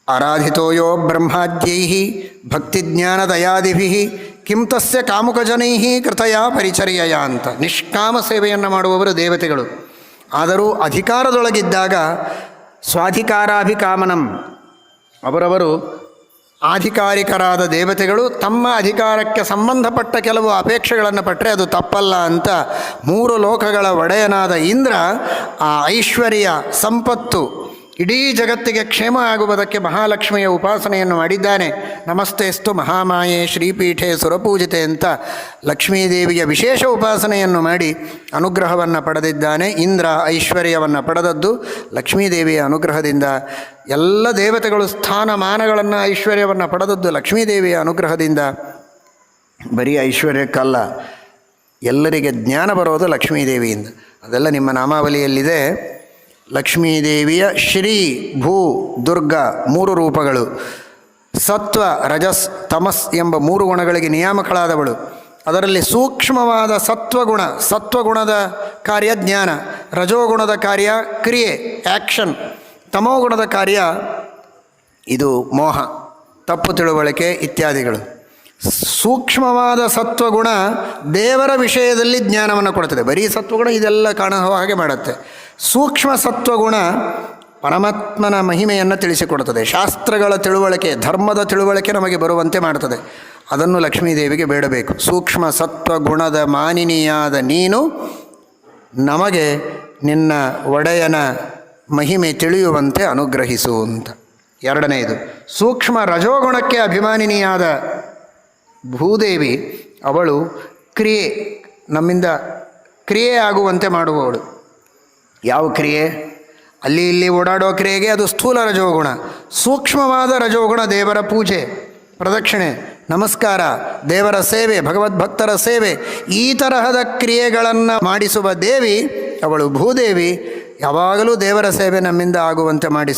ಆರಾಧಿತೋ ಯೋ ಬ್ರಹ್ಮಾದ್ಯೈ ಭಕ್ತಿಜ್ಞಾನದಯಾದಿಭಿ ಕಿಂ ತಸ್ಯ ಕಾಮುಕಜನೈ ಕೃತಯ ಪರಿಚರ್ಯಯ ಅಂತ. ನಿಷ್ಕಾಮ ಸೇವೆಯನ್ನು ಮಾಡುವವರು ದೇವತೆಗಳು. ಆದರೂ ಅಧಿಕಾರದೊಳಗಿದ್ದಾಗ ಸ್ವಾಧಿಕಾರಾಭಿಕಾಮನಂ, ಅವರವರು ಆಧಿಕಾರಿಕರಾದ ದೇವತೆಗಳು ತಮ್ಮ ಅಧಿಕಾರಕ್ಕೆ ಸಂಬಂಧಪಟ್ಟ ಕೆಲವು ಅಪೇಕ್ಷೆಗಳನ್ನು ಪಟ್ಟರೆ ಅದು ತಪ್ಪಲ್ಲ ಅಂತ 3 ಲೋಕಗಳ ಒಡೆಯನಾದ ಇಂದ್ರ ಆ ಐಶ್ವರ್ಯ ಸಂಪತ್ತು ಇಡೀ ಜಗತ್ತಿಗೆ ಕ್ಷೇಮ ಆಗುವುದಕ್ಕೆ ಮಹಾಲಕ್ಷ್ಮಿಯ ಉಪಾಸನೆಯನ್ನು ಮಾಡಿದ್ದಾನೆ. ನಮಸ್ತೆಸ್ತು ಮಹಾಮಾಯೆ ಶ್ರೀಪೀಠೆ ಸುರಪೂಜಿತೆ ಅಂತ ಲಕ್ಷ್ಮೀದೇವಿಯ ವಿಶೇಷ ಉಪಾಸನೆಯನ್ನು ಮಾಡಿ ಅನುಗ್ರಹವನ್ನು ಪಡೆದಿದ್ದಾನೆ. ಇಂದ್ರ ಐಶ್ವರ್ಯವನ್ನು ಪಡೆದದ್ದು ಲಕ್ಷ್ಮೀದೇವಿಯ ಅನುಗ್ರಹದಿಂದ. ಎಲ್ಲ ದೇವತೆಗಳು ಸ್ಥಾನಮಾನಗಳನ್ನು ಐಶ್ವರ್ಯವನ್ನು ಪಡೆದದ್ದು ಲಕ್ಷ್ಮೀದೇವಿಯ ಅನುಗ್ರಹದಿಂದ. ಬರೀ ಐಶ್ವರ್ಯಕ್ಕಲ್ಲ, ಎಲ್ಲರಿಗೆ ಜ್ಞಾನ ಬರೋದು ಲಕ್ಷ್ಮೀದೇವಿಯಿಂದ. ಅದೆಲ್ಲ ನಿಮ್ಮ ನಾಮಾವಲಿಯಲ್ಲಿದೆ. ಲಕ್ಷ್ಮೀದೇವಿಯ ಶ್ರೀ ಭೂ ದುರ್ಗಾ 3 ರೂಪಗಳು. ಸತ್ವ ರಜಸ್ ತಮಸ್ ಎಂಬ 3 ಗುಣಗಳಿಗೆ ನಿಯಾಮಕಳಾದವಳು. ಅದರಲ್ಲಿ ಸೂಕ್ಷ್ಮವಾದ ಸತ್ವಗುಣದ ಕಾರ್ಯ ಜ್ಞಾನ, ರಜೋಗುಣದ ಕಾರ್ಯ ಕ್ರಿಯೆ ಆ್ಯಕ್ಷನ್, ತಮೋಗುಣದ ಕಾರ್ಯ ಇದು ಮೋಹ ತಪ್ಪು ತಿಳುವಳಿಕೆ ಇತ್ಯಾದಿಗಳು. ಸೂಕ್ಷ್ಮವಾದ ಸತ್ವಗುಣ ದೇವರ ವಿಷಯದಲ್ಲಿ ಜ್ಞಾನವನ್ನು ಕೊಡುತ್ತದೆ. ಬರೀ ಸತ್ವಗುಣ ಇದೆಲ್ಲ ಕಾಣುವ ಹಾಗೆ ಮಾಡುತ್ತೆ. ಸೂಕ್ಷ್ಮ ಸತ್ವಗುಣ ಪರಮಾತ್ಮನ ಮಹಿಮೆಯನ್ನು ತಿಳಿಸಿಕೊಡುತ್ತದೆ. ಶಾಸ್ತ್ರಗಳ ತಿಳುವಳಿಕೆ, ಧರ್ಮದ ತಿಳುವಳಿಕೆ ನಮಗೆ ಬರುವಂತೆ ಮಾಡುತ್ತದೆ. ಅದನ್ನು ಲಕ್ಷ್ಮೀದೇವಿಗೆ ಬೇಡಬೇಕು. ಸೂಕ್ಷ್ಮ ಸತ್ವಗುಣದ ಮಾನಿನಿಯಾದ ನೀನು ನಮಗೆ ನಿನ್ನ ಒಡೆಯನ ಮಹಿಮೆ ತಿಳಿಯುವಂತೆ ಅನುಗ್ರಹಿಸು ಅಂತ. 2ನೇದು ಸೂಕ್ಷ್ಮ ರಜೋಗುಣಕ್ಕೆ ಅಭಿಮಾನಿನಿಯಾದ ಭೂದೇವಿ, ಅವಳು ನಮ್ಮಿಂದ ಕ್ರಿಯೆ ಆಗುವಂತೆ ಮಾಡುವವಳು. ಯಾವ ಕ್ರಿಯೆ? ಅಲ್ಲಿ ಇಲ್ಲಿ ಓಡಾಡೋ ಕ್ರಿಯೆಗೆ ಅದು ಸ್ಥೂಲ ರಜೋಗುಣ. ಸೂಕ್ಷ್ಮವಾದ ರಜೋಗುಣ ದೇವರ ಪೂಜೆ, ಪ್ರದಕ್ಷಿಣೆ, ನಮಸ್ಕಾರ, ದೇವರ ಸೇವೆ, ಭಗವದ್ಭಕ್ತರ ಸೇವೆ, ಈ ತರಹದ ಕ್ರಿಯೆಗಳನ್ನು ಮಾಡಿಸುವ ದೇವಿ ಅವಳು ಭೂದೇವಿ. ಯಾವಾಗಲೂ ದೇವರ ಸೇವೆ ನಮ್ಮಿಂದ ಆಗುವಂತೆ ಮಾಡಿಸುವ